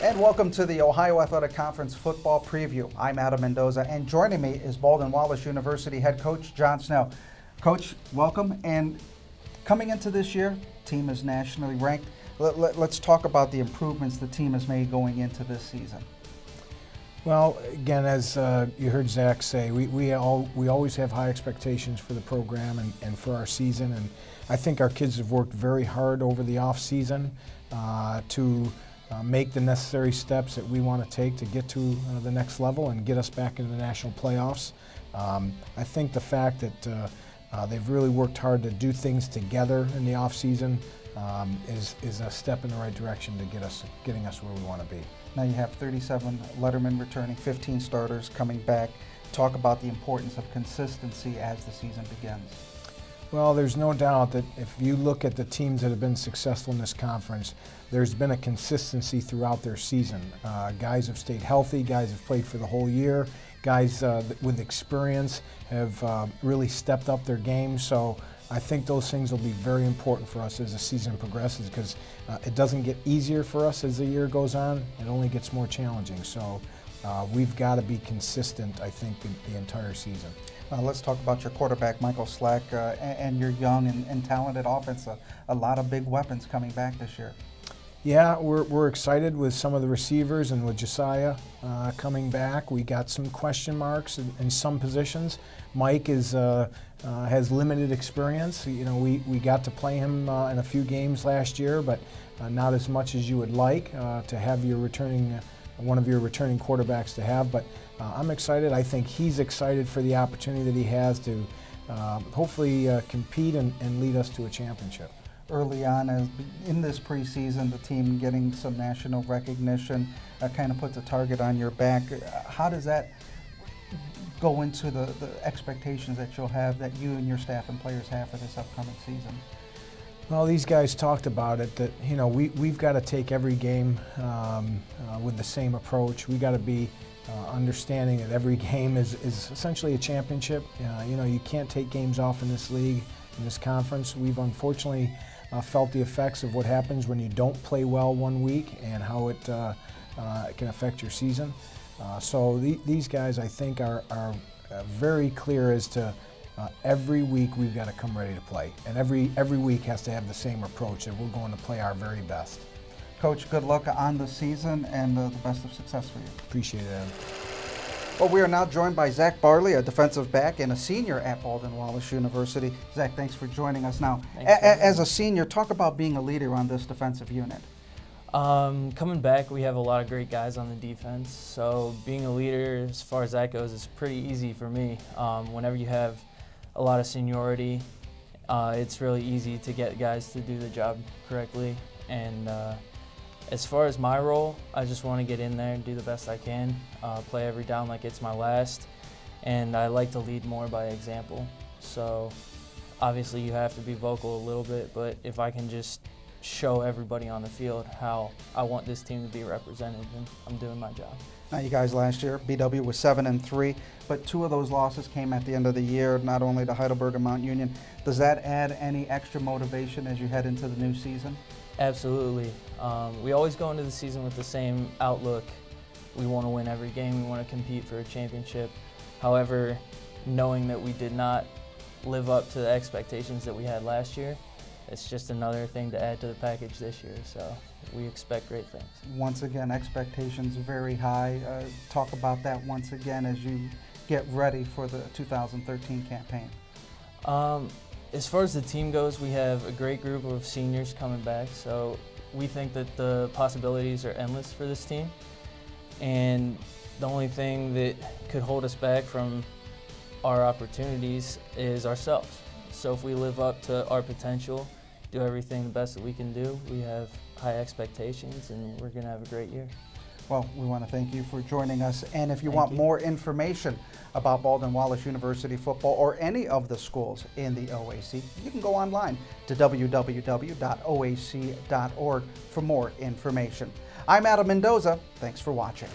And welcome to the Ohio Athletic Conference Football Preview. I'm Adam Mendoza, and joining me is Baldwin Wallace University head coach John Snell. Coach, welcome. And coming into this year, team is nationally ranked. Let's talk about the improvements the team has made going into this season. Well, again, as you heard Zach say, we always have high expectations for the program and for our season. And I think our kids have worked very hard over the off season to make the necessary steps that we want to take to get to the next level and get us back into the national playoffs. I think the fact that they've really worked hard to do things together in the off season is a step in the right direction to getting us where we want to be. Now you have 37 lettermen returning, 15 starters coming back. Talk about the importance of consistency as the season begins. Well, there's no doubt that if you look at the teams that have been successful in this conference, there's been a consistency throughout their season. Guys have stayed healthy, guys have played for the whole year, guys with experience have really stepped up their game. So I think those things will be very important for us as the season progresses, because it doesn't get easier for us as the year goes on, it only gets more challenging. So we've got to be consistent, I think, the entire season. Let's talk about your quarterback, Michael Slack, and your young and talented offense. A lot of big weapons coming back this year. Yeah, we're excited with some of the receivers and with Josiah coming back. We got some question marks in some positions. Mike has limited experience. You know, we got to play him in a few games last year, but not as much as you would like to have your one of your returning quarterbacks to have. But I'm excited. I think he's excited for the opportunity that he has to hopefully compete and lead us to a championship. Early on in this preseason, the team getting some national recognition kind of puts a target on your back. How does that go into the expectations that you'll have, that you and your staff and players have for this upcoming season? Well, these guys talked about it, that we've got to take every game with the same approach. We got to be understanding that every game is essentially a championship. You can't take games off in this league, in this conference. We've unfortunately felt the effects of what happens when you don't play well one week and how it can affect your season. So these guys, I think, are very clear as to every week we've got to come ready to play, and every week has to have the same approach, that we're going to play our very best. Coach, good luck on the season, and the best of success for you. Appreciate it, Adam. Well, we are now joined by Zach Barley, a defensive back and a senior at Baldwin Wallace University. Zach, thanks for joining us. Now, as a senior, talk about being a leader on this defensive unit. Coming back, we have a lot of great guys on the defense, so being a leader, as far as that goes, is pretty easy for me. Whenever you have a lot of seniority, it's really easy to get guys to do the job correctly. And as far as my role, I just want to get in there and do the best I can, play every down like it's my last, and I like to lead more by example. So obviously you have to be vocal a little bit, but if I can just show everybody on the field how I want this team to be represented, then I'm doing my job. Now, you guys last year, BW was 7-3, but 2 of those losses came at the end of the year, not only to Heidelberg and Mount Union. Does that add any extra motivation as you head into the new season? Absolutely. We always go into the season with the same outlook. We want to win every game. We want to compete for a championship. However, knowing that we did not live up to the expectations that we had last year, it's just another thing to add to the package this year. So we expect great things. Once again, expectations very high. Talk about that once again as you get ready for the 2013 campaign. As far as the team goes, we have a great group of seniors coming back, so we think that the possibilities are endless for this team. And the only thing that could hold us back from our opportunities is ourselves. So if we live up to our potential, do everything the best that we can do, we have high expectations, and we're going to have a great year. Well, we want to thank you for joining us. And if you want more information about Baldwin Wallace University football or any of the schools in the OAC, you can go online to www.oac.org for more information. I'm Adam Mendoza. Thanks for watching.